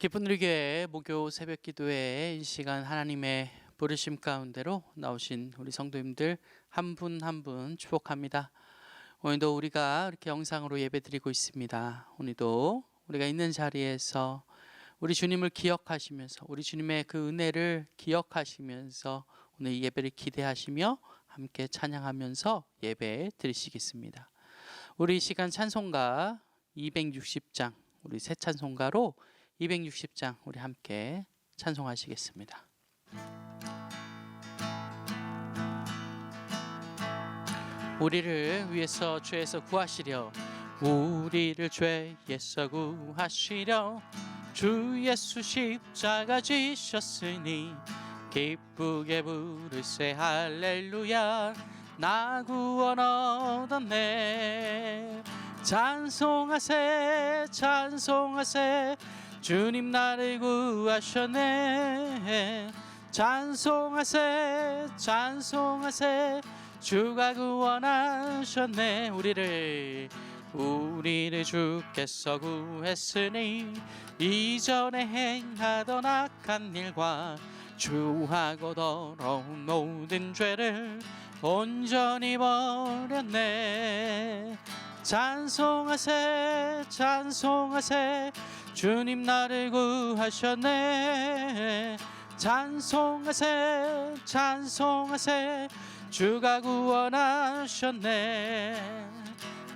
기쁜 우리교회 목요 새벽 기도회 이 시간 하나님의 부르심 가운데로 나오신 우리 성도님들 한 분 한 분 축복합니다. 오늘도 우리가 이렇게 영상으로 예배드리고 있습니다. 오늘도 우리가 있는 자리에서 우리 주님을 기억하시면서 우리 주님의 그 은혜를 기억하시면서 오늘 이 예배를 기대하시며 함께 찬양하면서 예배 드리시겠습니다. 우리 이 시간 찬송가 260장 우리 새 찬송가로 260장 우리 함께 찬송하시겠습니다. 우리를 위해서 죄에서 구하시려 우리를 죄에서 구하시려 주 예수 십자가 지셨으니 기쁘게 부르세 할렐루야 나 구원 얻었네 찬송하세 찬송하세 주님 나를 구하셨네 찬송하세 찬송하세 주가 구원하셨네 우리를 주께서 구했으니 이전에 행하던 악한 일과 주하고 더러운 모든 죄를 온전히 버렸네 찬송하세 찬송하세 주님 나를 구하셨네 찬송하세 찬송하세 주가 구원하셨네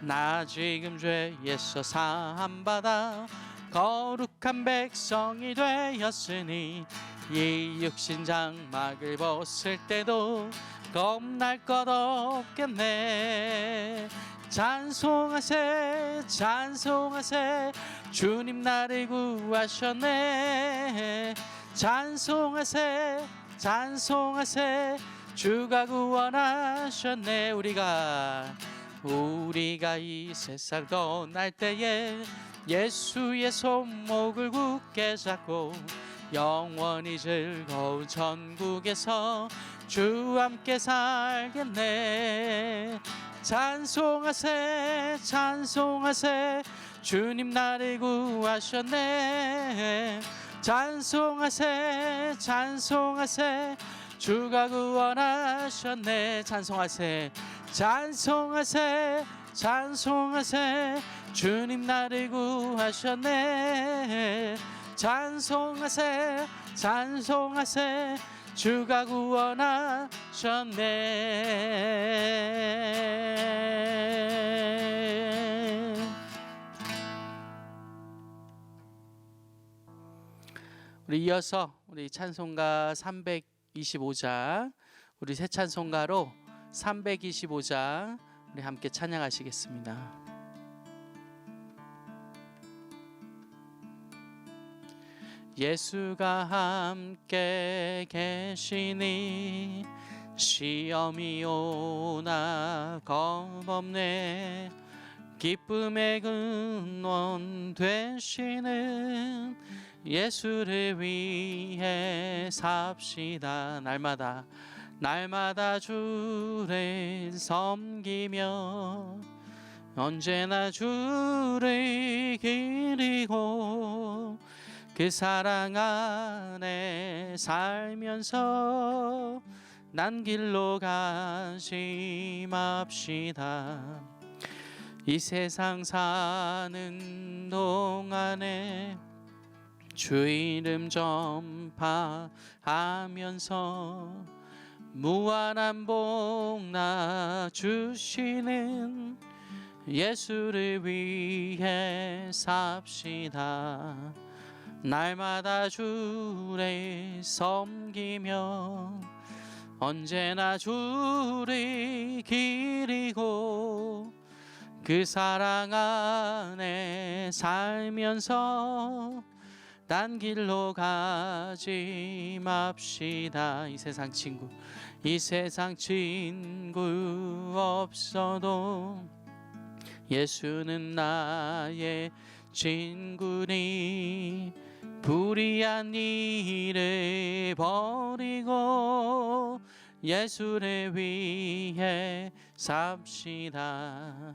나 지금 죄에서 사함받아 거룩한 백성이 되었으니 이 육신 장막을 벗을 때도 겁날 것 없겠네 찬송하세 찬송하세 주님 나를 구하셨네 찬송하세 찬송하세 주가 구원하셨네 우리가 이 세상 떠날 때에 예수의 손목을 굳게 잡고 영원히 즐거운 천국에서 주와 함께 살겠네 찬송하세 찬송하세 주님 나를 구하셨네 찬송하세 찬송하세 주가 구원하셨네 찬송하세 찬송하세 찬송하세 주님 나를 구하셨네 찬송하세 찬송하세 주가 구원하셨네 우리 이어서 우리 찬송가 325장 우리 새 찬송가로 325장 우리 함께 찬양하시겠습니다. 예수가 함께 계시니 시험이 오나 겁없네 기쁨의 근원 되시는 예수를 위해 삽시다 날마다 주를 섬기며 언제나 주를 기리고 그 사랑 안에 살면서 난 길로 가지 맙시다 이 세상 사는 동안에 주 이름 전파하면서 무한한 복나 주시는 예수를 위해 삽시다 날마다 주를 섬기며 언제나 주를 기리고 그 사랑 안에 살면서 딴 길로 가지 맙시다 이 세상 친구 없어도 예수는 나의 친구니 불의한 일을 버리고 예수를 위해 삽시다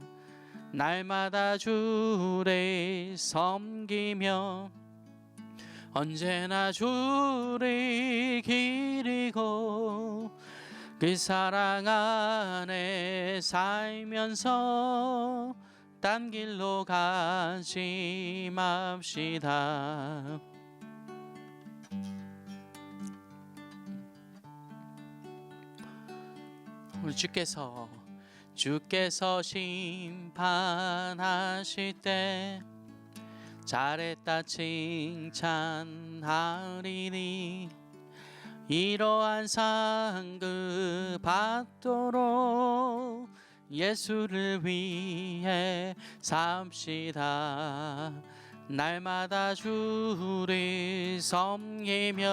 날마다 주를 섬기며 언제나 주를 기리고 그 사랑 안에 살면서 딴 길로 가지 맙시다. 우리 주께서 심판하실 때 잘했다 칭찬하리니 이러한 상급 받도록 예수를 위해 삽시다. 날마다 주를 섬기며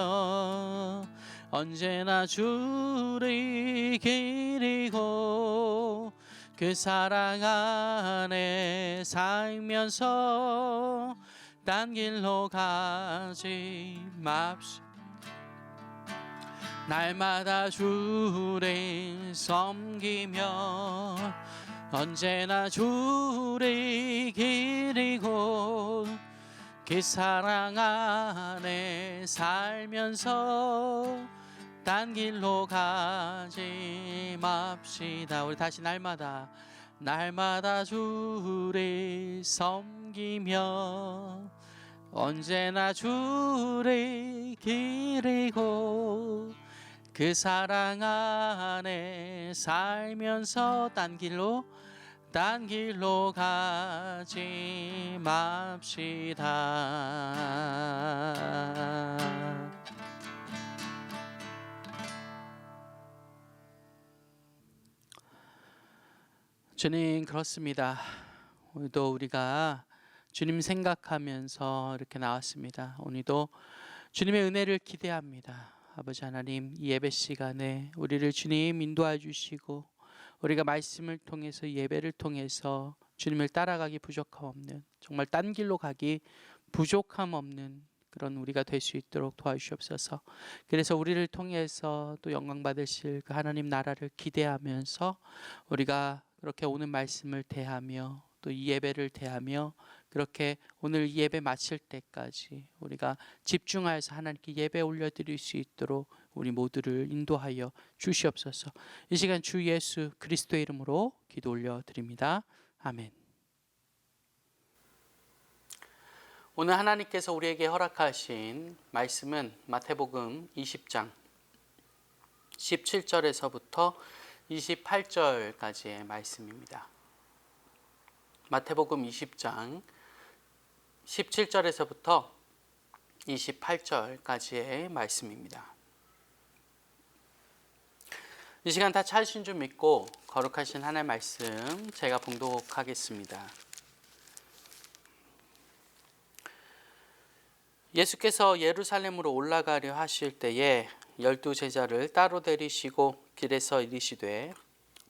언제나 주를 기리고 그 사랑 안에 살면서 딴 길로 가지 맙시다. 날마다 주를 섬기며 언제나 주를 기리고 그 사랑 안에 살면서 딴 길로 가지 맙시다. 우리 다시 날마다 주를 섬기며 언제나 주를 기리고 그 사랑 안에 살면서 딴 길로 가지 맙시다. 주님, 그렇습니다. 오늘도 우리가 주님 생각하면서 이렇게 나왔습니다. 오늘도 주님의 은혜를 기대합니다. 아버지 하나님, 이 예배 시간에 우리를 주님 인도해 주시고 우리가 말씀을 통해서 예배를 통해서 주님을 따라가기 부족함 없는, 정말 딴 길로 가기 부족함 없는 그런 우리가 될 수 있도록 도와주시옵소서. 그래서 우리를 통해서 또 영광 받으실 그 하나님 나라를 기대하면서 우리가 그렇게 오는 말씀을 대하며 또 이 예배를 대하며 그렇게 오늘 예배 마칠 때까지 우리가 집중하여서 하나님께 예배 올려드릴 수 있도록 우리 모두를 인도하여 주시옵소서. 이 시간 주 예수 그리스도의 이름으로 기도 올려드립니다. 아멘. 오늘 하나님께서 우리에게 허락하신 말씀은 마태복음 20장 17절에서부터 28절까지의 말씀입니다. 마태복음 20장 17절에서부터 28절까지의 말씀입니다. 이 시간 다 찾으신 줄 믿고 거룩하신 하나님의 말씀 제가 봉독하겠습니다. 예수께서 예루살렘으로 올라가려 하실 때에 12 제자를 따로 데리시고 길에서 이르시되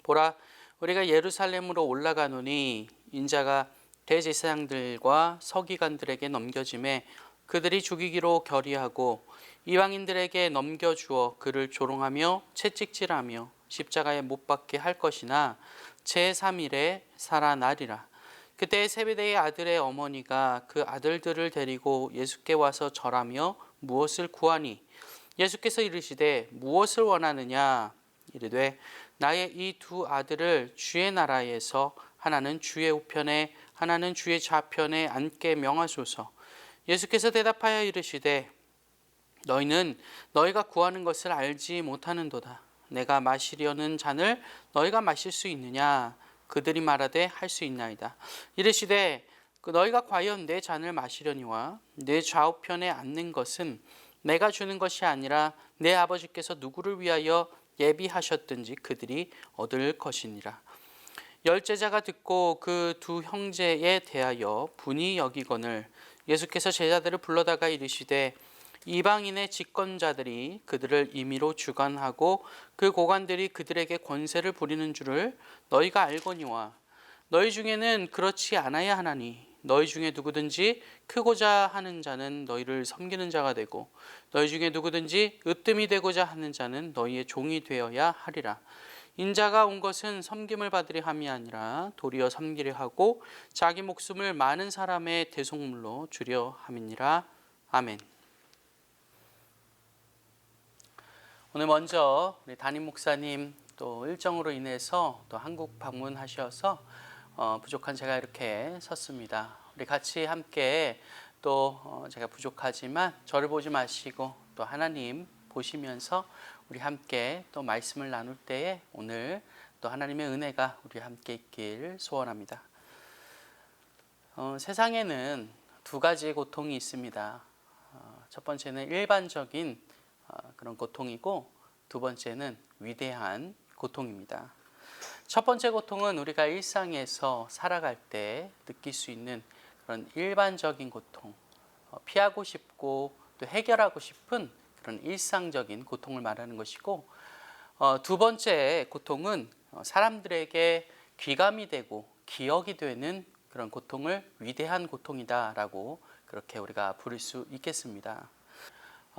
보라, 우리가 예루살렘으로 올라가노니 인자가 대제사장들과 서기관들에게 넘겨짐에 그들이 죽이기로 결의하고 이방인들에게 넘겨주어 그를 조롱하며 채찍질하며 십자가에 못 박게 할 것이나 제3일에 살아나리라. 그때 세베대의 아들의 어머니가 그 아들들을 데리고 예수께 와서 절하며 무엇을 구하니 예수께서 이르시되 무엇을 원하느냐 이르되 나의 이 두 아들을 주의 나라에서 하나는 주의 우편에 하나는 주의 좌편에 앉게 명하소서. 예수께서 대답하여 이르시되 너희는 너희가 구하는 것을 알지 못하는도다. 내가 마시려는 잔을 너희가 마실 수 있느냐? 그들이 말하되 할 수 있나이다. 이르시되 너희가 과연 내 잔을 마시려니와 내 좌우편에 앉는 것은 내가 주는 것이 아니라 내 아버지께서 누구를 위하여 예비하셨든지 그들이 얻을 것이니라. 열제자가 듣고 그 두 형제에 대하여 분이 여기거늘 예수께서 제자들을 불러다가 이르시되 이방인의 집권자들이 그들을 임의로 주관하고 그 고관들이 그들에게 권세를 부리는 줄을 너희가 알거니와 너희 중에는 그렇지 않아야 하나니 너희 중에 누구든지 크고자 하는 자는 너희를 섬기는 자가 되고 너희 중에 누구든지 으뜸이 되고자 하는 자는 너희의 종이 되어야 하리라. 인자가 온 것은 섬김을 받으려 함이 아니라 도리어 섬기려 하고 자기 목숨을 많은 사람의 대속물로 주려 함이니라. 아멘. 오늘 먼저 우리 담임 목사님 또 일정으로 인해서 또 한국 방문하셔서 부족한 제가 이렇게 섰습니다. 우리 같이 함께 또 제가 부족하지만 저를 보지 마시고 또 하나님 보시면서 우리 함께 또 말씀을 나눌 때에 오늘 또 하나님의 은혜가 우리 함께 있길 소원합니다. 세상에는 두 가지 고통이 있습니다. 첫 번째는 일반적인 그런 고통이고 두 번째는 위대한 고통입니다. 첫 번째 고통은 우리가 일상에서 살아갈 때 느낄 수 있는 그런 일반적인 고통, 피하고 싶고 또 해결하고 싶은 그런 일상적인 고통을 말하는 것이고, 두 번째 고통은 사람들에게 귀감이 되고 기억이 되는 그런 고통을 위대한 고통이다라고 그렇게 우리가 부를 수 있겠습니다.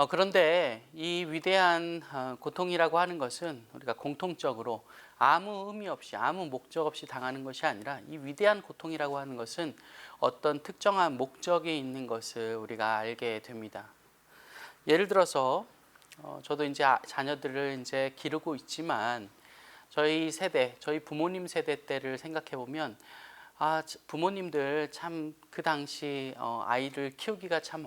그런데 이 위대한 고통이라고 하는 것은 우리가 공통적으로 아무 의미 없이 아무 목적 없이 당하는 것이 아니라 이 위대한 고통이라고 하는 것은 어떤 특정한 목적이 있는 것을 우리가 알게 됩니다. 예를 들어서 저도 이제 자녀들을 이제 기르고 있지만 저희 세대, 저희 부모님 세대 때를 생각해 보면 부모님들 참 그 당시 아이를 키우기가 참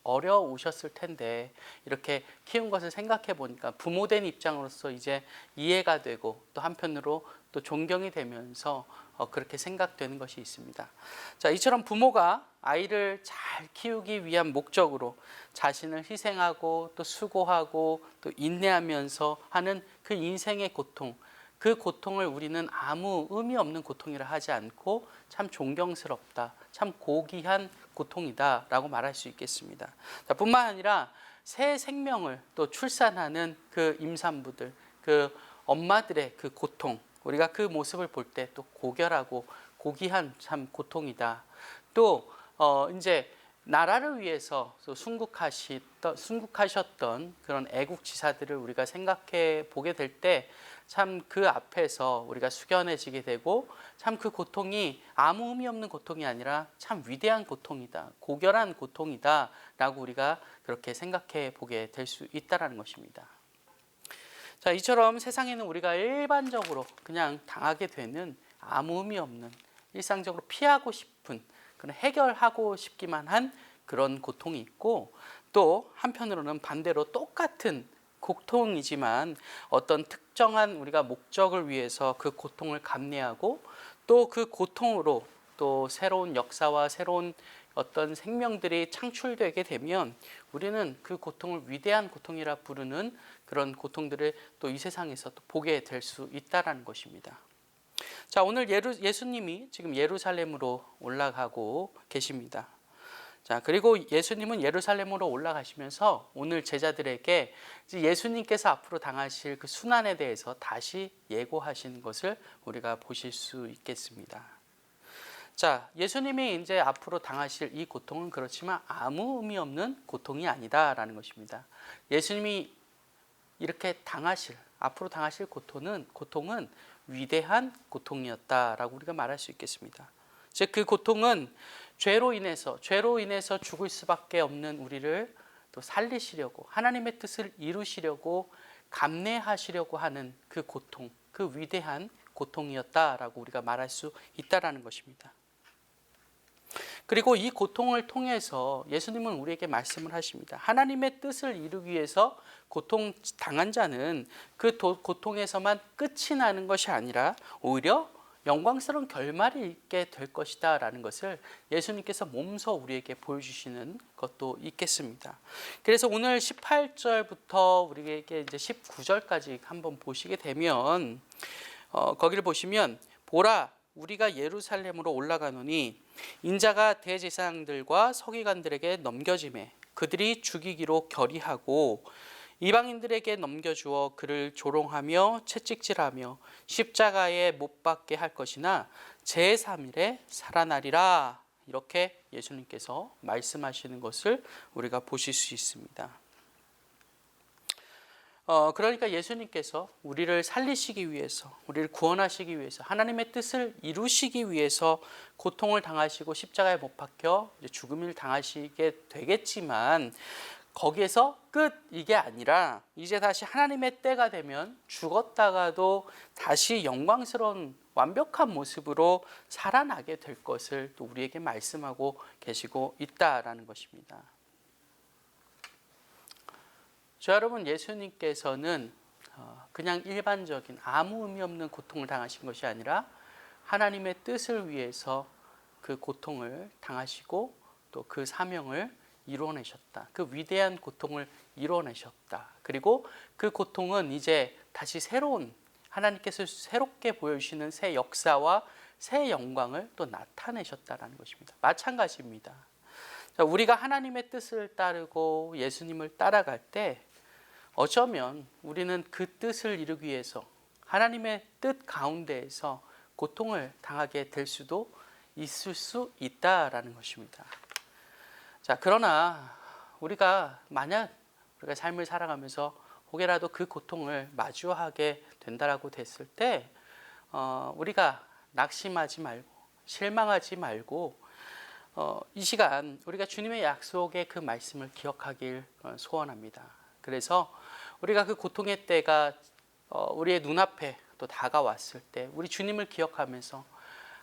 어려우셨을 텐데 이렇게 키운 것을 생각해 보니까 부모된 입장으로서 이제 이해가 되고 또 한편으로 또 존경이 되면서 그렇게 생각되는 것이 있습니다. 자, 이처럼 부모가 아이를 잘 키우기 위한 목적으로 자신을 희생하고 또 수고하고 또 인내하면서 하는 그 인생의 고통, 그 고통을 우리는 아무 의미 없는 고통이라 하지 않고 참 존경스럽다, 참 고귀한 고통이다 라고 말할 수 있겠습니다. 뿐만 아니라 새 생명을 또 출산하는 그 임산부들, 그 엄마들의 그 고통, 우리가 그 모습을 볼 때 또 고결하고 고귀한 참 고통이다. 또 이제 나라를 위해서 순국하셨던 그런 애국지사들을 우리가 생각해 보게 될 때 참 그 앞에서 우리가 숙연해지게 되고 참 그 고통이 아무 의미 없는 고통이 아니라 참 위대한 고통이다, 고결한 고통이다 라고 우리가 그렇게 생각해 보게 될 수 있다는 것입니다. 자, 이처럼 세상에는 우리가 일반적으로 그냥 당하게 되는 아무 의미 없는 일상적으로 피하고 싶은 그런 해결하고 싶기만 한 그런 고통이 있고, 또 한편으로는 반대로 똑같은 고통이지만 어떤 특정한 우리가 목적을 위해서 그 고통을 감내하고 또 그 고통으로 또 새로운 역사와 새로운 어떤 생명들이 창출되게 되면 우리는 그 고통을 위대한 고통이라 부르는 그런 고통들을 또 이 세상에서 또 보게 될 수 있다는 것입니다. 자, 오늘 예수님이 지금 예루살렘으로 올라가고 계십니다. 자, 그리고 예수님은 예루살렘으로 올라가시면서 오늘 제자들에게 예수님께서 앞으로 당하실 그 순환에 대해서 다시 예고하시는 것을 우리가 보실 수 있겠습니다. 자, 예수님이 이제 앞으로 당하실 이 고통은 그렇지만 아무 의미 없는 고통이 아니다라는 것입니다. 예수님이 이렇게 앞으로 당하실 고통은 위대한 고통이었다라고 우리가 말할 수 있겠습니다. 즉, 그 고통은 죄로 인해서 죽을 수밖에 없는 우리를 또 살리시려고, 하나님의 뜻을 이루시려고 감내하시려고 하는 그 고통, 그 위대한 고통이었다라고 우리가 말할 수 있다라는 것입니다. 그리고 이 고통을 통해서 예수님은 우리에게 말씀을 하십니다. 하나님의 뜻을 이루기 위해서 고통 당한 자는 그 고통에서만 끝이 나는 것이 아니라 오히려 영광스러운 결말이 있게 될 것이다 라는 것을 예수님께서 몸소 우리에게 보여주시는 것도 있겠습니다. 그래서 오늘 18절부터 우리에게 이제 19절까지 한번 보시게 되면 거기를 보시면 보라, 우리가 예루살렘으로 올라가노니 인자가 대제사장들과 서기관들에게 넘겨지매 그들이 죽이기로 결의하고 이방인들에게 넘겨주어 그를 조롱하며 채찍질하며 십자가에 못 박게 할 것이나 제3일에 살아나리라. 이렇게 예수님께서 말씀하시는 것을 우리가 보실 수 있습니다. 그러니까 예수님께서 우리를 살리시기 위해서, 우리를 구원하시기 위해서, 하나님의 뜻을 이루시기 위해서 고통을 당하시고 십자가에 못 박혀 죽음을 당하시게 되겠지만 거기에서 끝 이게 아니라 이제 다시 하나님의 때가 되면 죽었다가도 다시 영광스러운 완벽한 모습으로 살아나게 될 것을 또 우리에게 말씀하고 계시고 있다라는 것입니다. 저 여러분, 예수님께서는 그냥 일반적인 아무 의미 없는 고통을 당하신 것이 아니라 하나님의 뜻을 위해서 그 고통을 당하시고 또 그 사명을 이뤄내셨다. 그 위대한 고통을 이뤄내셨다. 그리고 그 고통은 이제 다시 새로운 하나님께서 새롭게 보여주시는 새 역사와 새 영광을 또 나타내셨다는 것입니다. 마찬가지입니다. 우리가 하나님의 뜻을 따르고 예수님을 따라갈 때 어쩌면 우리는 그 뜻을 이루기 위해서 하나님의 뜻 가운데에서 고통을 당하게 될 수도 있을 수 있다라는 것입니다. 자, 그러나 우리가 만약 우리가 삶을 살아가면서 혹여라도 그 고통을 마주하게 된다라고 됐을 때 우리가 낙심하지 말고 실망하지 말고 이 시간 우리가 주님의 약속의 그 말씀을 기억하길 소원합니다. 그래서 우리가 그 고통의 때가 우리의 눈앞에 또 다가왔을 때 우리 주님을 기억하면서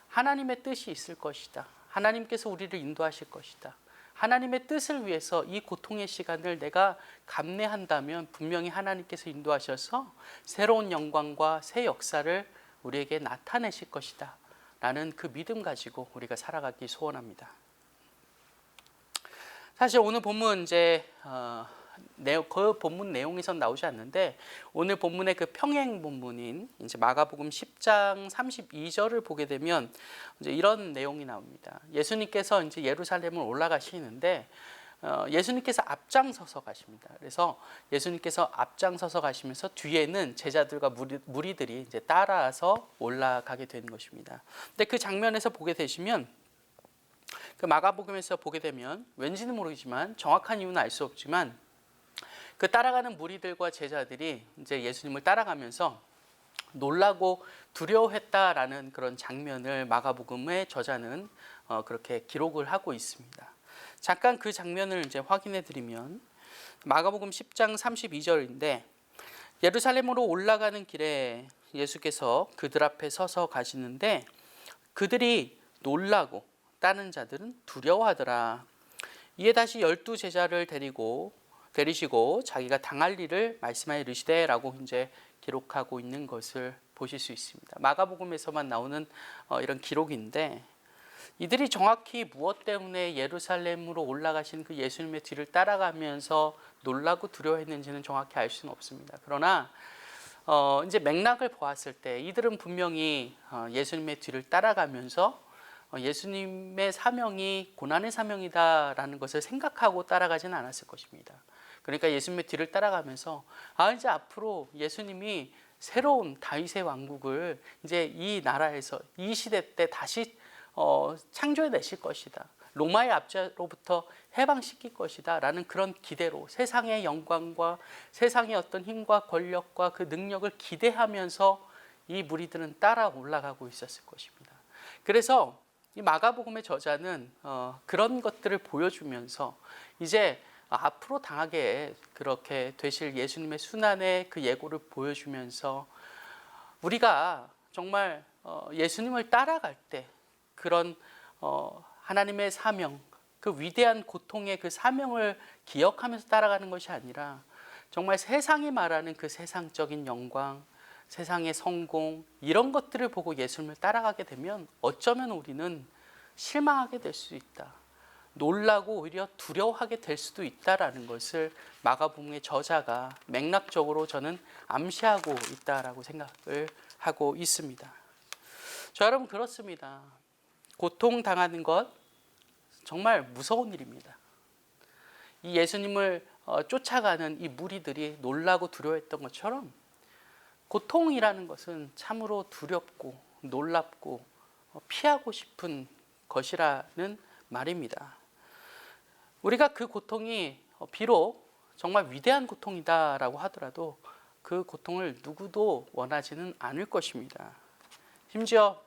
하나님의 뜻이 있을 것이다. 하나님께서 우리를 인도하실 것이다. 하나님의 뜻을 위해서 이 고통의 시간을 내가 감내한다면 분명히 하나님께서 인도하셔서 새로운 영광과 새 역사를 우리에게 나타내실 것이다 라는 그 믿음 가지고 우리가 살아가기 소원합니다. 사실 오늘 본문 이제 그 본문 내용에선 나오지 않는데 오늘 본문의 그 평행 본문인 이제 마가복음 10장 32절을 보게 되면 이제 이런 내용이 나옵니다. 예수님께서 이제 예루살렘을 올라가시는데 예수님께서 앞장서서 가십니다. 그래서 예수님께서 앞장서서 가시면서 뒤에는 제자들과 무리들이 이제 따라서 올라가게 되는 것입니다. 근데 그 장면에서 보게 되시면 그 마가복음에서 보게 되면 왠지는 모르지만 정확한 이유는 알 수 없지만 그 따라가는 무리들과 제자들이 이제 예수님을 따라가면서 놀라고 두려워했다라는 그런 장면을 마가복음의 저자는 그렇게 기록을 하고 있습니다. 잠깐 그 장면을 이제 확인해 드리면 마가복음 10장 32절인데 예루살렘으로 올라가는 길에 예수께서 그들 앞에 서서 가시는데 그들이 놀라고 따르는 자들은 두려워하더라. 이에 다시 12 제자를 데리시고 자기가 당할 일을 말씀하여 이르시되라고 이제 기록하고 있는 것을 보실 수 있습니다. 마가복음에서만 나오는 이런 기록인데 이들이 정확히 무엇 때문에 예루살렘으로 올라가신 그 예수님의 뒤를 따라가면서 놀라고 두려워했는지는 정확히 알 수는 없습니다. 그러나 이제 맥락을 보았을 때 이들은 분명히 예수님의 뒤를 따라가면서 예수님의 사명이 고난의 사명이다라는 것을 생각하고 따라가지는 않았을 것입니다. 그러니까 예수님의 뒤를 따라가면서 이제 앞으로 예수님이 새로운 다윗의 왕국을 이제 이 나라에서 이 시대 때 다시 창조해 내실 것이다. 로마의 압제로부터 해방시킬 것이다 라는 그런 기대로 세상의 영광과 세상의 어떤 힘과 권력과 그 능력을 기대하면서 이 무리들은 따라 올라가고 있었을 것입니다. 그래서 이 마가복음의 저자는 그런 것들을 보여주면서 이제 앞으로 당하게 그렇게 되실 예수님의 순환의 그 예고를 보여주면서 우리가 정말 예수님을 따라갈 때 그런 하나님의 사명, 그 위대한 고통의 그 사명을 기억하면서 따라가는 것이 아니라 정말 세상이 말하는 그 세상적인 영광, 세상의 성공 이런 것들을 보고 예수님을 따라가게 되면 어쩌면 우리는 실망하게 될 수 있다. 놀라고 오히려 두려워하게 될 수도 있다라는 것을 마가복음의 저자가 맥락적으로 저는 암시하고 있다라고 생각을 하고 있습니다. 저 여러분 그렇습니다. 고통당하는 것 정말 무서운 일입니다. 이 예수님을 쫓아가는 이 무리들이 놀라고 두려워했던 것처럼 고통이라는 것은 참으로 두렵고 놀랍고 피하고 싶은 것이라는 말입니다. 우리가 그 고통이 비록 정말 위대한 고통이다라고 하더라도 그 고통을 누구도 원하지는 않을 것입니다. 심지어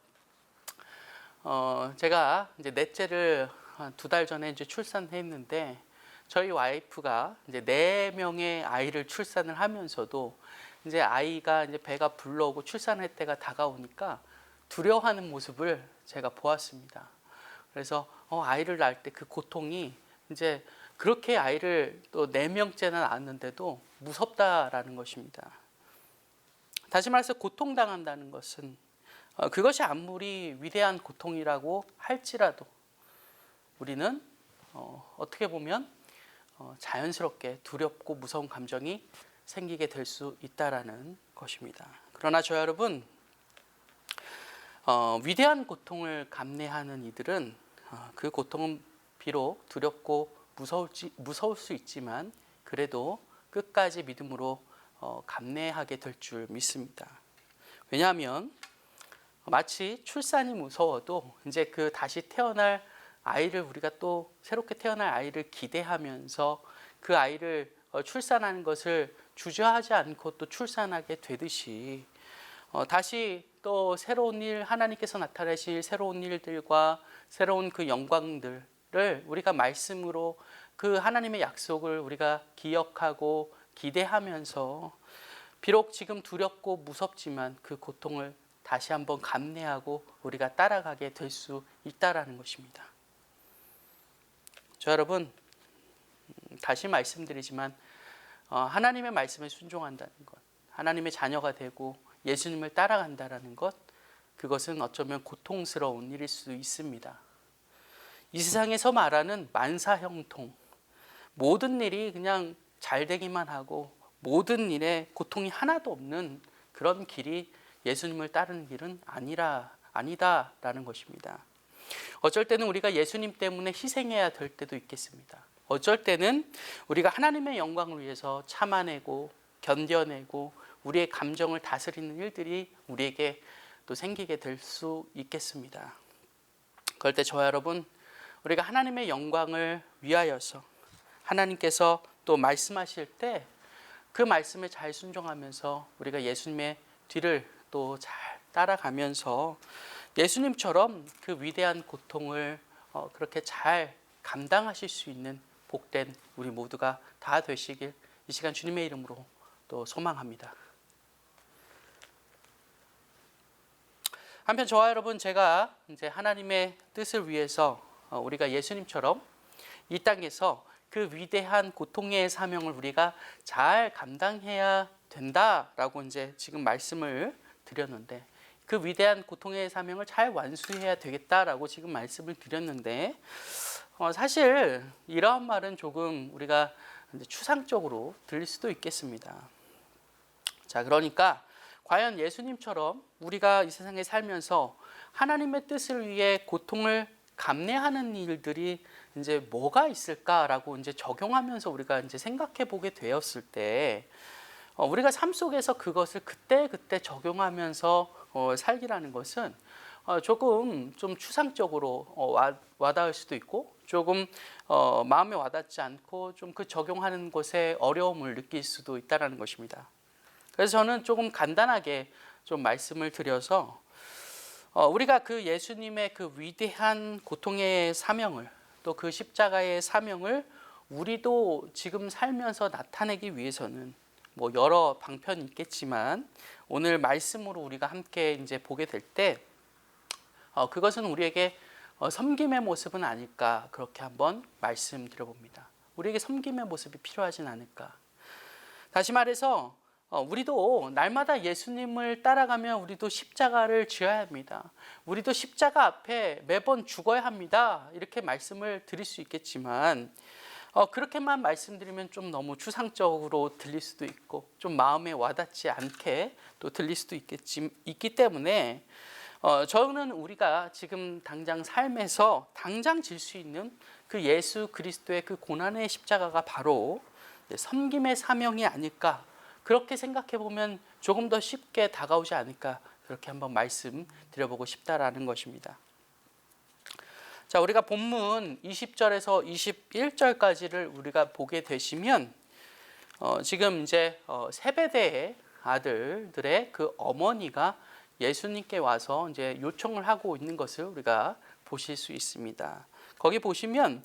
제가 이제 넷째를 한 2달 전에 이제 출산했는데 저희 와이프가 이제 4명의 아이를 출산을 하면서도 이제 아이가 이제 배가 불러오고 출산할 때가 다가오니까 두려워하는 모습을 제가 보았습니다. 그래서 아이를 낳을 때 그 고통이 이제 그렇게 아이를 또 4명째나 낳았는데도 무섭다라는 것입니다. 다시 말해서 고통당한다는 것은 그것이 아무리 위대한 고통이라고 할지라도 우리는 어떻게 보면 자연스럽게 두렵고 무서운 감정이 생기게 될 수 있다라는 것입니다. 그러나 저 여러분, 위대한 고통을 감내하는 이들은 그 고통은 비록 두렵고 무서울 수 있지만 그래도 끝까지 믿음으로 감내하게 될 줄 믿습니다. 왜냐하면 마치 출산이 무서워도 이제 그 다시 태어날 아이를 우리가 또 새롭게 태어날 아이를 기대하면서 그 아이를 출산하는 것을 주저하지 않고 또 출산하게 되듯이 다시 또 새로운 일, 하나님께서 나타내실 새로운 일들과 새로운 그 영광들을 우리가 말씀으로 그 하나님의 약속을 우리가 기억하고 기대하면서 비록 지금 두렵고 무섭지만 그 고통을 다시 한번 감내하고 우리가 따라가게 될 수 있다라는 것입니다. 저 여러분, 다시 말씀드리지만 하나님의 말씀에 순종한다는 것, 하나님의 자녀가 되고 예수님을 따라간다는 것, 그것은 어쩌면 고통스러운 일일 수 있습니다. 이 세상에서 말하는 만사형통, 모든 일이 그냥 잘 되기만 하고 모든 일에 고통이 하나도 없는 그런 길이 예수님을 따르는 길은 아니다라는 것입니다. 어쩔 때는 우리가 예수님 때문에 희생해야 될 때도 있겠습니다. 어쩔 때는 우리가 하나님의 영광을 위해서 참아내고 견뎌내고 우리의 감정을 다스리는 일들이 우리에게 또 생기게 될 수 있겠습니다. 그럴 때 저와 여러분, 우리가 하나님의 영광을 위하여서 하나님께서 또 말씀하실 때 그 말씀에 잘 순종하면서 우리가 예수님의 뒤를 또 잘 따라가면서 예수님처럼 그 위대한 고통을 그렇게 잘 감당하실 수 있는 복된 우리 모두가 다 되시길 이 시간 주님의 이름으로 또 소망합니다. 한편 저와 여러분, 제가 이제 하나님의 뜻을 위해서 우리가 예수님처럼 이 땅에서 그 위대한 고통의 사명을 우리가 잘 감당해야 된다라고 이제 지금 말씀을 드렸는데, 그 위대한 고통의 사명을 잘 완수해야 되겠다라고 지금 말씀을 드렸는데, 사실 이러한 말은 조금 우리가 이제 추상적으로 들릴 수도 있겠습니다. 자, 그러니까 과연 예수님처럼 우리가 이 세상에 살면서 하나님의 뜻을 위해 고통을 감내하는 일들이 이제 뭐가 있을까라고 이제 적용하면서 우리가 이제 생각해 보게 되었을 때, 우리가 삶 속에서 그것을 그때 적용하면서 살기라는 것은 조금 좀 추상적으로 와닿을 수도 있고, 조금 마음에 와닿지 않고 좀 그 적용하는 것에 어려움을 느낄 수도 있다는 것입니다. 그래서 저는 조금 간단하게 좀 말씀을 드려서 우리가 그 예수님의 그 위대한 고통의 사명을, 또 그 십자가의 사명을 우리도 지금 살면서 나타내기 위해서는 뭐 여러 방편이 있겠지만, 오늘 말씀으로 우리가 함께 이제 보게 될 때 그것은 우리에게 섬김의 모습은 아닐까, 그렇게 한번 말씀드려봅니다. 우리에게 섬김의 모습이 필요하진 않을까. 다시 말해서 우리도 날마다 예수님을 따라가면 우리도 십자가를 지어야 합니다. 우리도 십자가 앞에 매번 죽어야 합니다. 이렇게 말씀을 드릴 수 있겠지만, 그렇게만 말씀드리면 좀 너무 추상적으로 들릴 수도 있고 좀 마음에 와닿지 않게 또 들릴 수도 있기 때문에 저는 우리가 지금 당장 삶에서 당장 질 수 있는 그 예수 그리스도의 그 고난의 십자가가 바로 섬김의 사명이 아닐까, 그렇게 생각해 보면 조금 더 쉽게 다가오지 않을까, 그렇게 한번 말씀드려보고 싶다라는 것입니다. 자, 우리가 본문 20절에서 21절까지를 우리가 보게 되시면 지금 이제 세베대의 아들들의 그 어머니가 예수님께 와서 이제 요청을 하고 있는 것을 우리가 보실 수 있습니다. 거기 보시면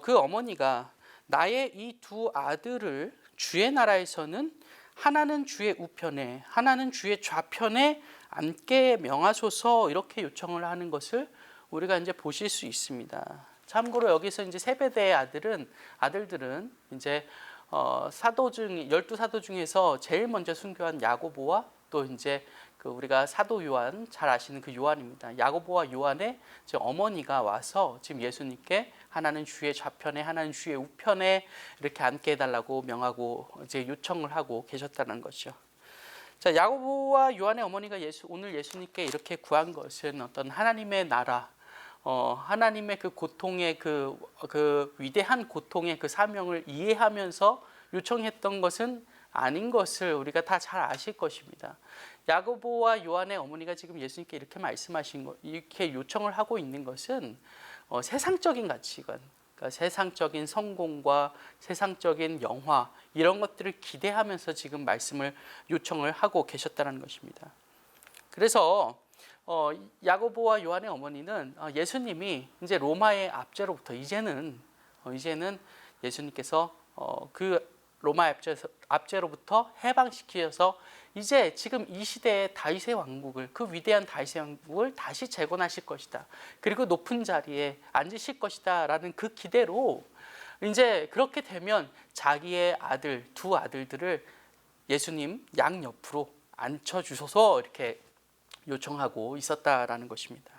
그 어머니가 나의 이 두 아들을 주의 나라에서는 하나는 주의 우편에 하나는 주의 좌편에 앉게 명하소서 이렇게 요청을 하는 것을 우리가 이제 보실 수 있습니다. 참고로 여기서 이제 세베대의 아들들은 이제 사도 중 12사도 중에서 제일 먼저 순교한 야고보와 또 이제 그 우리가 사도 요한 잘 아시는 그 요한입니다. 야고보와 요한의 이제 어머니가 와서 지금 예수님께 하나는 주의 좌편에 하나는 주의 우편에 이렇게 앉게 해달라고 명하고 이제 요청을 하고 계셨다는 것이죠. 자, 야고보와 요한의 어머니가 오늘 예수님께 이렇게 구한 것은 어떤 하나님의 나라, 하나님의 그 고통의 그 위대한 고통의 그 사명을 이해하면서 요청했던 것은 아닌 것을 우리가 다 잘 아실 것입니다. 야고보와 요한의 어머니가 지금 예수님께 이렇게 말씀하신 것, 이렇게 요청을 하고 있는 것은 세상적인 가치관, 그러니까 세상적인 성공과 세상적인 영화 이런 것들을 기대하면서 지금 말씀을 요청을 하고 계셨다는 것입니다. 그래서 야고보와 요한의 어머니는 예수님이 이제 로마의 압제로부터 이제는 예수님께서 그 로마 압제로부터 해방시키셔서 이제 지금 이 시대의 다윗의 왕국을 그 위대한 다윗의 왕국을 다시 재건하실 것이다. 그리고 높은 자리에 앉으실 것이다 라는 그 기대로 이제 그렇게 되면 자기의 두 아들들을 예수님 양옆으로 앉혀주소서 이렇게 요청하고 있었다라는 것입니다.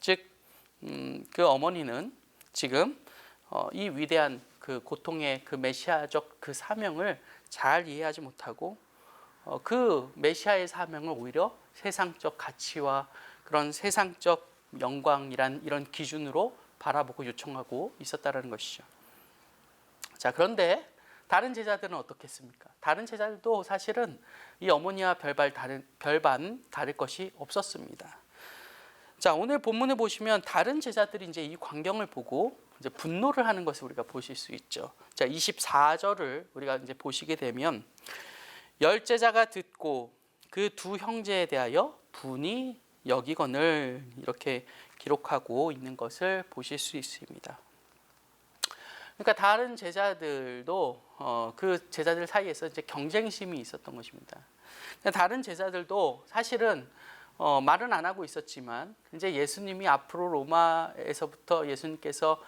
즉, 그 어머니는 지금 이 위대한 그 고통의 그 메시아적 그 사명을 잘 이해하지 못하고 그 메시아의 사명을 오히려 세상적 가치와 그런 세상적 영광이란 이런 기준으로 바라보고 요청하고 있었다는 것이죠. 자, 그런데 다른 제자들은 어떻겠습니까? 다른 제자들도 사실은 이 어머니와 별반 다를 것이 없었습니다. 자, 오늘 본문을 보시면 다른 제자들이 이제 이 광경을 보고 이제 분노를 하는 것을 우리가 보실 수 있죠. 자, 24절을 우리가 이제 보시게 되면 열 제자가 듣고 그 두 형제에 대하여 분이 여기거늘 이렇게 기록하고 있는 것을 보실 수 있습니다. 그러니까 다른 제자들도 그 제자들 사이에서 이제 경쟁심이 있었던 것입니다. 다른 제자들도 사실은 말은 안 하고 있었지만 이제 예수님이 앞으로 로마에서부터 예수님께서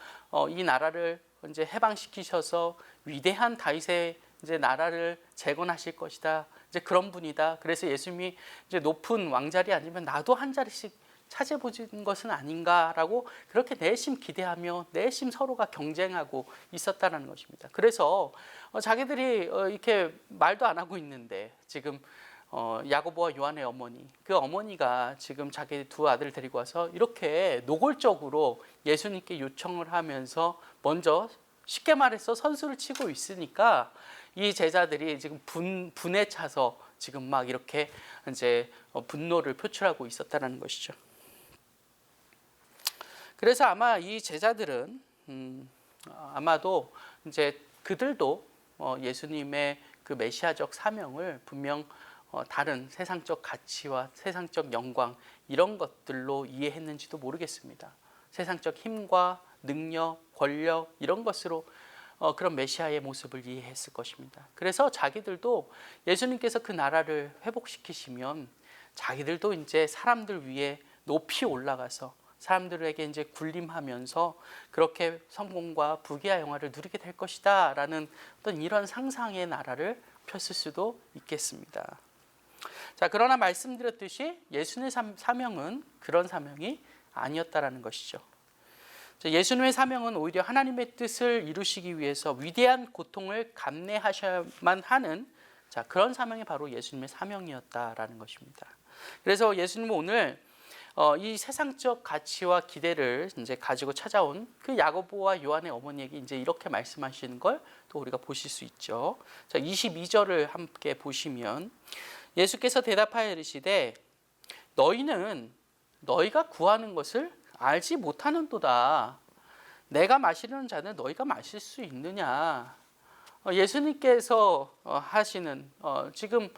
이 나라를 이제 해방시키셔서 위대한 다윗의 이제 나라를 재건하실 것이다. 이제 그런 분이다. 그래서 예수님이 이제 높은 왕자리 아니면 나도 한 자리씩 차지해보는 것은 아닌가라고 그렇게 내심 기대하며 내심 서로가 경쟁하고 있었다는 것입니다. 그래서 자기들이 이렇게 말도 안 하고 있는데 지금 야고보와 요한의 어머니, 그 어머니가 지금 자기 두 아들을 데리고 와서 이렇게 노골적으로 예수님께 요청을 하면서 먼저 쉽게 말해서 선수를 치고 있으니까 이 제자들이 지금 분에 차서 지금 막 이렇게 이제 분노를 표출하고 있었다는 것이죠. 그래서 아마 이 제자들은 아마도 이제 그들도 예수님의 그 메시아적 사명을 분명 다른 세상적 가치와 세상적 영광 이런 것들로 이해했는지도 모르겠습니다. 세상적 힘과 능력, 권력 이런 것으로 그런 메시아의 모습을 이해했을 것입니다. 그래서 자기들도 예수님께서 그 나라를 회복시키시면 자기들도 이제 사람들 위에 높이 올라가서 사람들에게 이제 군림하면서 그렇게 성공과 부귀와 영화를 누리게 될 것이다 라는 어떤 이런 상상의 나라를 폈을 수도 있겠습니다. 자, 그러나 말씀드렸듯이 예수님의 사명은 그런 사명이 아니었다라는 것이죠. 예수님의 사명은 오히려 하나님의 뜻을 이루시기 위해서 위대한 고통을 감내하셔야만 하는 그런 사명이 바로 예수님의 사명이었다라는 것입니다. 그래서 예수님은 오늘 이 세상적 가치와 기대를 이제 가지고 찾아온 그 야고보와 요한의 어머니에게 이제 이렇게 말씀하시는 걸 또 우리가 보실 수 있죠. 자, 22절을 함께 보시면 예수께서 대답하여 이르시되 너희는 너희가 구하는 것을 알지 못하는도다. 내가 마시려는 잔을 너희가 마실 수 있느냐. 예수님께서 하시는 지금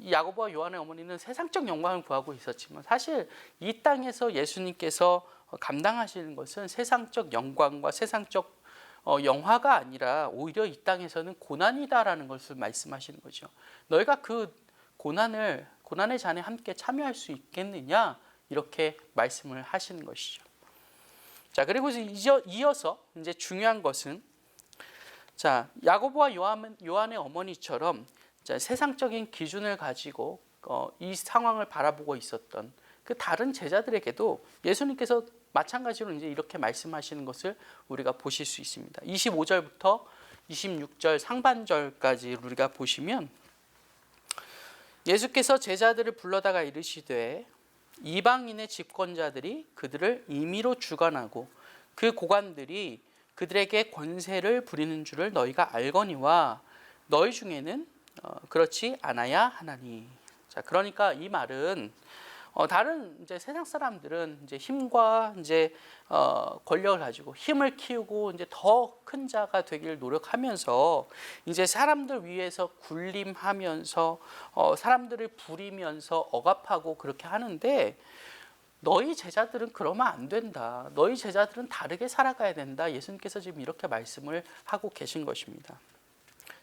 야고보와 요한의 어머니는 세상적 영광을 구하고 있었지만 사실 이 땅에서 예수님께서 감당하시는 것은 세상적 영광과 세상적 영화가 아니라 오히려 이 땅에서는 고난이다라는 것을 말씀하시는 거죠. 너희가 그 고난의 잔에 함께 참여할 수 있겠느냐 이렇게 말씀을 하시는 것이죠. 자, 그리고 이어서 이제 중요한 것은 자, 야고보와 요한의 어머니처럼 자, 세상적인 기준을 가지고 이 상황을 바라보고 있었던 그 다른 제자들에게도 예수님께서 마찬가지로 이제 이렇게 말씀하시는 것을 우리가 보실 수 있습니다. 25절부터 26절 상반절까지 우리가 보시면 예수께서 제자들을 불러다가 이르시되 이방인의 집권자들이 그들을 임의로 주관하고 그 고관들이 그들에게 권세를 부리는 줄을 너희가 알거니와 너희 중에는 그렇지 않아야 하나니. 자, 그러니까 이 말은 다른 이제 세상 사람들은 이제 힘과 이제 권력을 가지고 힘을 키우고 이제 더 큰 자가 되길 노력하면서 이제 사람들 위해서 군림하면서 사람들을 부리면서 억압하고 그렇게 하는데 너희 제자들은 그러면 안 된다. 너희 제자들은 다르게 살아가야 된다. 예수님께서 지금 이렇게 말씀을 하고 계신 것입니다.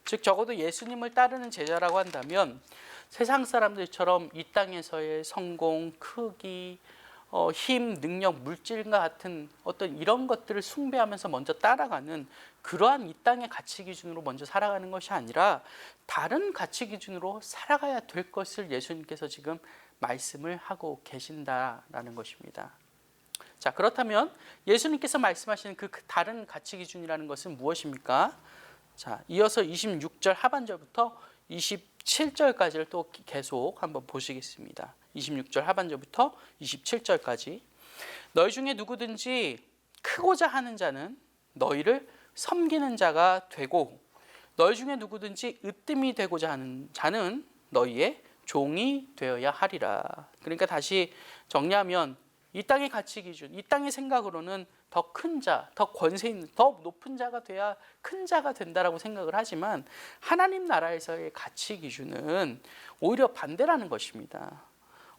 즉 적어도 예수님을 따르는 제자라고 한다면 세상 사람들처럼 이 땅에서의 성공, 크기, 힘, 능력, 물질과 같은 어떤 이런 것들을 숭배하면서 먼저 따라가는 그러한 이 땅의 가치 기준으로 먼저 살아가는 것이 아니라 다른 가치 기준으로 살아가야 될 것을 예수님께서 지금 말씀을 하고 계신다라는 것입니다. 자, 그렇다면 예수님께서 말씀하시는 그 다른 가치 기준이라는 것은 무엇입니까? 자, 이어서 26절 하반절부터 27절까지를 또 계속 한번 보시겠습니다. 26절 하반절부터 27절까지 너희 중에 누구든지 크고자 하는 자는 너희를 섬기는 자가 되고 너희 중에 누구든지 으뜸이 되고자 하는 자는 너희의 종이 되어야 하리라. 그러니까 다시 정리하면 이 땅의 가치 기준, 이 땅의 생각으로는 더 큰 자, 더 권세 있는, 더 높은 자가 돼야 큰 자가 된다라고 생각을 하지만 하나님 나라에서의 가치 기준은 오히려 반대라는 것입니다.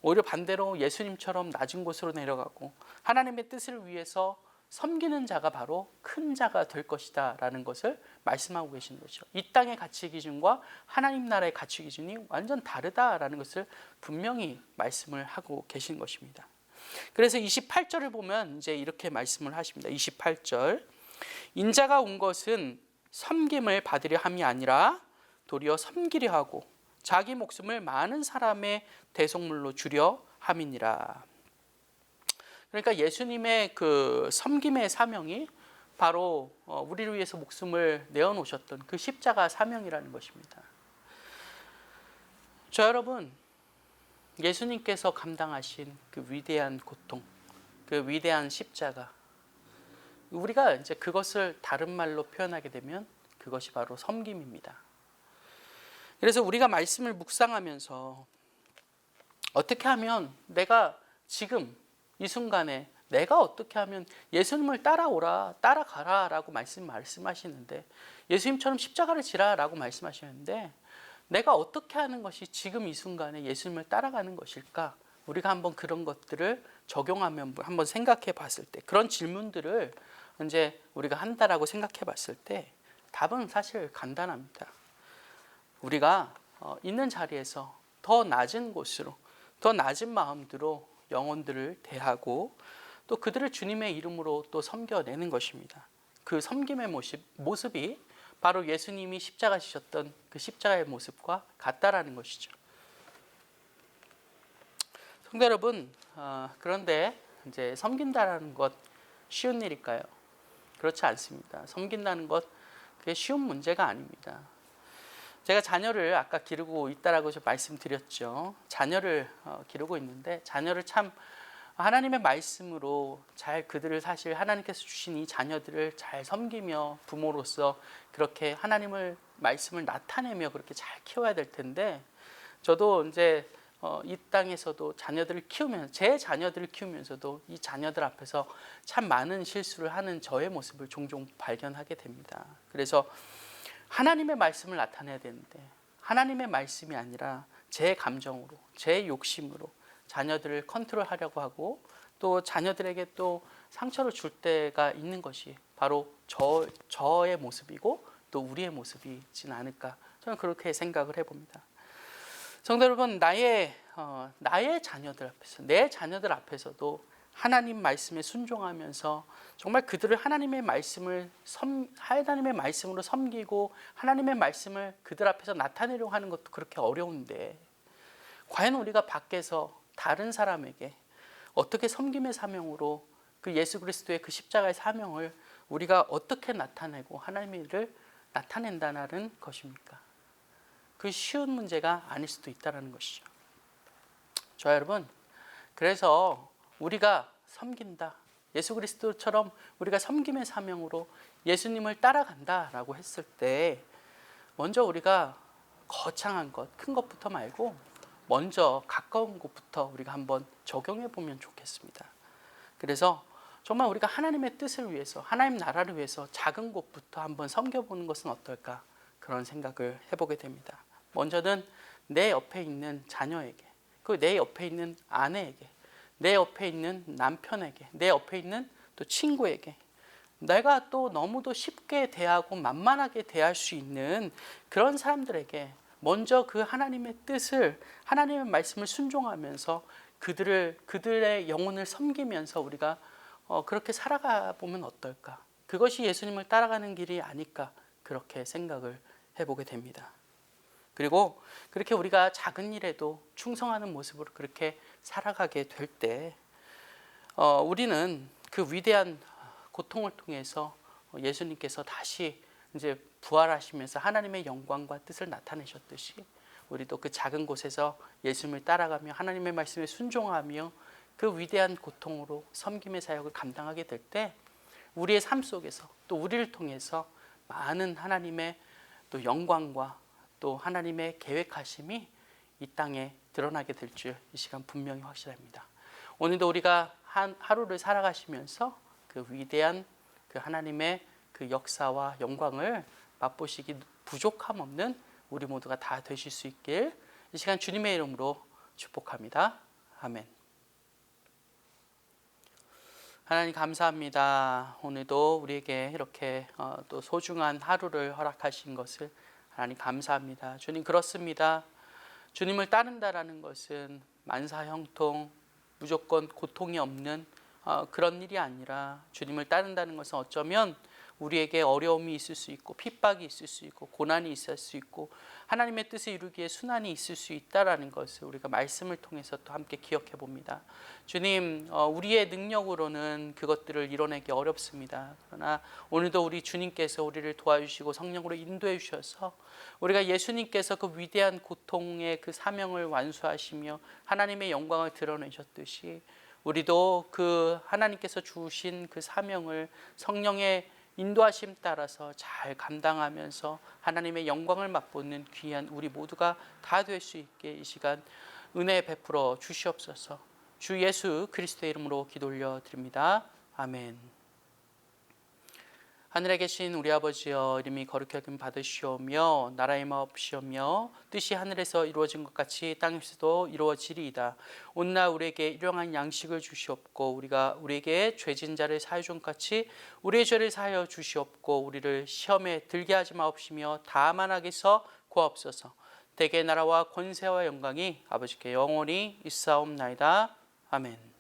오히려 반대로 예수님처럼 낮은 곳으로 내려가고 하나님의 뜻을 위해서 섬기는 자가 바로 큰 자가 될 것이다 라는 것을 말씀하고 계신 거죠. 이 땅의 가치 기준과 하나님 나라의 가치 기준이 완전 다르다라는 것을 분명히 말씀을 하고 계신 것입니다. 그래서 28절을 보면 이제 이렇게 말씀을 하십니다. 28절 인자가 온 것은 섬김을 받으려 함이 아니라 도리어 섬기려 하고 자기 목숨을 많은 사람의 대속물로 주려 함이니라. 그러니까 예수님의 그 섬김의 사명이 바로 우리를 위해서 목숨을 내어놓으셨던 그 십자가 사명이라는 것입니다. 저 여러분, 예수님께서 감당하신 그 위대한 고통, 그 위대한 십자가, 우리가 이제 그것을 다른 말로 표현하게 되면 그것이 바로 섬김입니다. 그래서 우리가 말씀을 묵상하면서 어떻게 하면 내가 지금 이 순간에 내가 어떻게 하면 예수님을 따라오라, 따라가라 라고 말씀하시는데 예수님처럼 십자가를 지라 라고 말씀하시는데 내가 어떻게 하는 것이 지금 이 순간에 예수님을 따라가는 것일까? 우리가 한번 그런 것들을 적용하면 한번 생각해 봤을 때 그런 질문들을 이제 우리가 한다라고 생각해 봤을 때 답은 사실 간단합니다. 우리가 있는 자리에서 더 낮은 곳으로 더 낮은 마음으로 영혼들을 대하고 또 그들을 주님의 이름으로 또 섬겨내는 것입니다. 그 섬김의 모습이 바로 예수님이 십자가 지셨던 그 십자가의 모습과 같다라는 것이죠. 성도 여러분, 그런데 이제 섬긴다라는 것 쉬운 일일까요? 그렇지 않습니다. 섬긴다는 것 그게 쉬운 문제가 아닙니다. 제가 자녀를 아까 기르고 있다라고 말씀드렸죠. 자녀를 기르고 있는데 자녀를 참 하나님의 말씀으로 잘 그들을 사실 하나님께서 주신 이 자녀들을 잘 섬기며 부모로서 그렇게 하나님을 말씀을 나타내며 그렇게 잘 키워야 될 텐데 저도 이제 이 땅에서도 자녀들을 키우면서 제 자녀들을 키우면서도 이 자녀들 앞에서 참 많은 실수를 하는 저의 모습을 종종 발견하게 됩니다. 그래서 하나님의 말씀을 나타내야 되는데 하나님의 말씀이 아니라 제 감정으로 제 욕심으로 자녀들을 컨트롤하려고 하고 또 자녀들에게 또 상처를 줄 때가 있는 것이 바로 바로 저의 모습이고 또 우리의 모습이진 않을까, 저는 그렇게 생각을 해봅니다. 성도 여러분, 나의 자녀들 앞에서, 내 자녀들 앞에서도 하나님 말씀에 순종하면서 정말 그들을 하나님의 말씀으로 섬기고 하나님의 말씀을 그들 앞에서 나타내려고 하는 것도 그렇게 어려운데, 과연 우리가 밖에서 다른 사람에게 어떻게 섬김의 사명으로 그 예수 그리스도의 그 십자가의 사명을 우리가 어떻게 나타내고 하나님의 일을 나타낸다는 것입니까? 그 쉬운 문제가 아닐 수도 있다는 것이죠. 저 여러분, 그래서 우리가 섬긴다, 예수 그리스도처럼 우리가 섬김의 사명으로 예수님을 따라간다라고 했을 때, 먼저 우리가 거창한 것, 큰 것부터 말고 먼저 가까운 곳부터 우리가 한번 적용해 보면 좋겠습니다. 그래서 정말 우리가 하나님의 뜻을 위해서, 하나님 나라를 위해서 작은 곳부터 한번 섬겨보는 것은 어떨까, 그런 생각을 해보게 됩니다. 먼저는 내 옆에 있는 자녀에게, 그리고 내 옆에 있는 아내에게, 내 옆에 있는 남편에게, 내 옆에 있는 또 친구에게, 내가 또 너무도 쉽게 대하고 만만하게 대할 수 있는 그런 사람들에게 먼저 그 하나님의 뜻을, 하나님의 말씀을 순종하면서 그들의 영혼을 섬기면서 우리가 그렇게 살아가 보면 어떨까? 그것이 예수님을 따라가는 길이 아닐까, 그렇게 생각을 해보게 됩니다. 그리고 그렇게 우리가 작은 일에도 충성하는 모습으로 그렇게 살아가게 될 때, 우리는 그 위대한 고통을 통해서 예수님께서 다시 이제 부활하시면서 하나님의 영광과 뜻을 나타내셨듯이, 우리도 그 작은 곳에서 예수님을 따라가며 하나님의 말씀에 순종하며 그 위대한 고통으로 섬김의 사역을 감당하게 될 때, 우리의 삶 속에서 또 우리를 통해서 많은 하나님의 또 영광과 또 하나님의 계획하심이 이 땅에 드러나게 될 줄 이 시간 분명히 확실합니다. 오늘도 우리가 하루를 살아가시면서 그 위대한 그 하나님의 그 역사와 영광을 맛보시기 부족함 없는 우리 모두가 다 되실 수 있길 이 시간 주님의 이름으로 축복합니다. 아멘. 하나님 감사합니다. 오늘도 우리에게 이렇게 또 소중한 하루를 허락하신 것을 하나님 감사합니다. 주님, 그렇습니다. 주님을 따른다라는 것은 만사형통, 무조건 고통이 없는 그런 일이 아니라, 주님을 따른다는 것은 어쩌면 우리에게 어려움이 있을 수 있고 핍박이 있을 수 있고 고난이 있을 수 있고 하나님의 뜻을 이루기에 순환이 있을 수 있다라는 것을 우리가 말씀을 통해서 또 함께 기억해 봅니다. 주님, 우리의 능력으로는 그것들을 이뤄내기 어렵습니다. 그러나 오늘도 우리 주님께서 우리를 도와주시고 성령으로 인도해 주셔서 우리가 예수님께서 그 위대한 고통의 그 사명을 완수하시며 하나님의 영광을 드러내셨듯이, 우리도 그 하나님께서 주신 그 사명을 성령의 인도하심 따라서 잘 감당하면서 하나님의 영광을 맛보는 귀한 우리 모두가 다 될 수 있게 이 시간 은혜 베풀어 주시옵소서. 주 예수 그리스도의 이름으로 기도 올려 드립니다. 아멘. 하늘에 계신 우리 아버지여, 이름이 거룩히 여김 받으시오며 나라의 마옵시오며 뜻이 하늘에서 이루어진 것 같이 땅에서도 이루어지리이다. 오늘 우리에게 일용할 양식을 주시옵고, 우리에게 죄진 자를 사하여 준 것 같이 우리의 죄를 사하여 주시옵고, 우리를 시험에 들게 하지 마옵시며 다만 악에서 구하옵소서. 대개 나라와 권세와 영광이 아버지께 영원히 있사옵나이다. 아멘.